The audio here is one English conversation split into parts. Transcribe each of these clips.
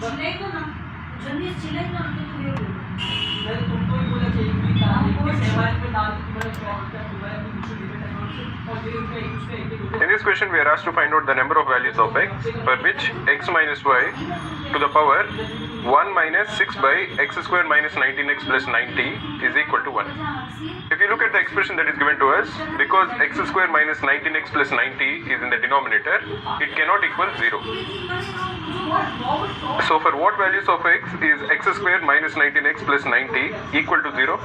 चिल्लाएगा ना, जल्दी चिल्लाएगा ना तो तू ये बोल। मैं तुमको ही बोला कि एक एमआरएफ पे डाल तुम्हारा क्या होता है, तुम्हारा भी कुछ लिमिट है और फिर उसका एक In this question, we are asked to find out the number of values of x for which x minus y to the power 1 minus 6 by x square minus 19x plus 90 is equal to 1. If you look at the expression that is given to us, because x square minus 19x plus 90 is in the denominator, it cannot equal 0. So for what values of x is x square minus 19x plus 90 equal to 0?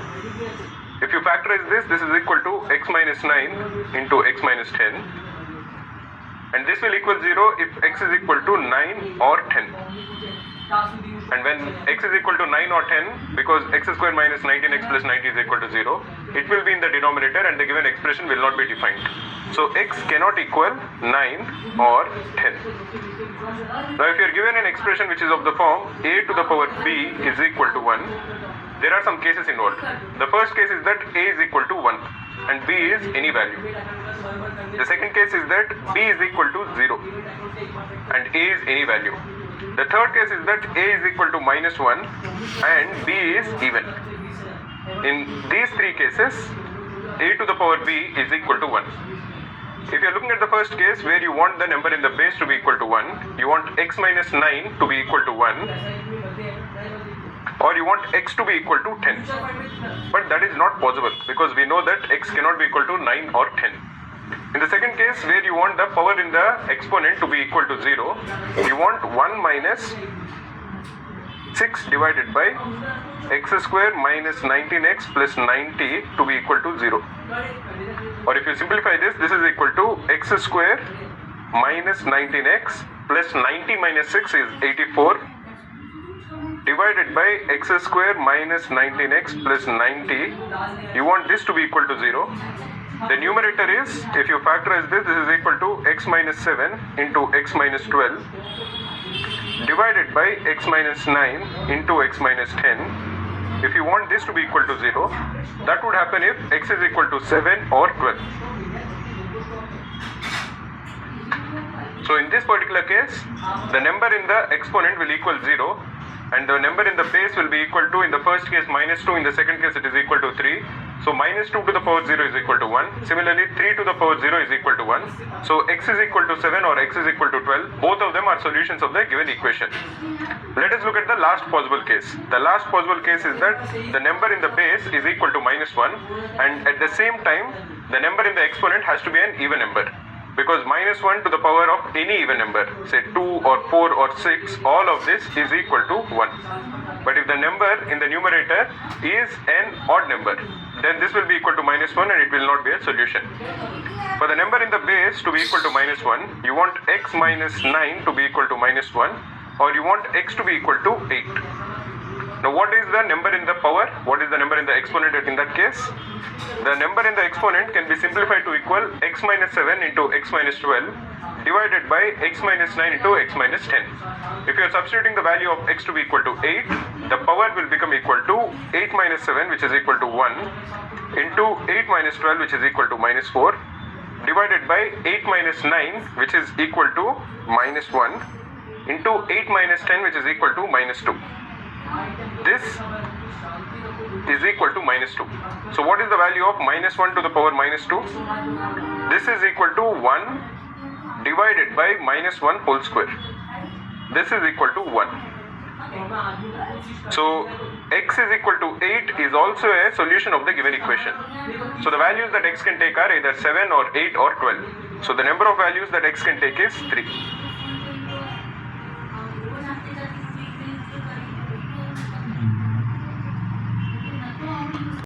If you factorize this, this is equal to x minus 9 into x minus 10. And this will equal 0 if x is equal to 9 or 10. And when x is equal to 9 or 10, because x square minus 19x plus 90 is equal to 0, it will be in the denominator and the given expression will not be defined. So x cannot equal 9 or 10. Now if you are given an expression which is of the form a to the power b is equal to 1, there are some cases involved. The first case is that a is equal to 1 and b is any value. The second case is that b is equal to 0 and a is any value. The third case is that a is equal to minus 1 and b is even. In these three cases, a to the power b is equal to 1. If you are looking at the first case where you want the number in the base to be equal to 1, you want x minus 9 to be equal to 1, or you want x to be equal to 10. But that is not possible because we know that x cannot be equal to 9 or 10. In the second case where you want the power in the exponent to be equal to 0, you want 1 minus 6 divided by x square minus 19x plus 90 to be equal to 0. Or if you simplify this, this is equal to x square minus 19x plus 90 minus 6 is 84 divided by x square minus 19x plus 90. You want this to be equal to 0. The numerator is, if you factorize this, this is equal to x minus 7 into x minus 12 divided by x minus 9 into x minus 10. If you want this to be equal to 0, that would happen if x is equal to 7 or 12. So in this particular case, the number in the exponent will equal 0 and the number in the base will be equal to, in the first case minus 2, in the second case it is equal to 3. So minus 2 to the power 0 is equal to 1. Similarly, 3 to the power 0 is equal to 1. So x is equal to 7 or x is equal to 12. Both of them are solutions of the given equation. Let us look at the last possible case. The last possible case is that the number in the base is equal to minus 1 and at the same time the number in the exponent has to be an even number. Because minus 1 to the power of any even number, say 2 or 4 or 6, all of this is equal to 1. But if the number in the numerator is an odd number, then this will be equal to minus 1 and it will not be a solution. For the number in the base to be equal to minus 1, you want x minus 9 to be equal to minus 1, or you want x to be equal to 8. Now what is the number in the power? What is the number in the exponent in that case? The number in the exponent can be simplified to equal x minus 7 into x minus 12 divided by x minus 9 into x minus 10. If you are substituting the value of x to be equal to 8, the power will become equal to 8 minus 7 which is equal to 1 into 8 minus 12 which is equal to minus 4 divided by 8 minus 9 which is equal to minus 1 into 8 minus 10 which is equal to minus 2. This is equal to minus 2. So what is the value of minus 1 to the power minus 2? This is equal to 1 divided by minus 1 whole square. This is equal to 1. So x is equal to 8 is also a solution of the given equation. So the values that x can take are either 7 or 8 or 12. So the number of values that x can take is 3.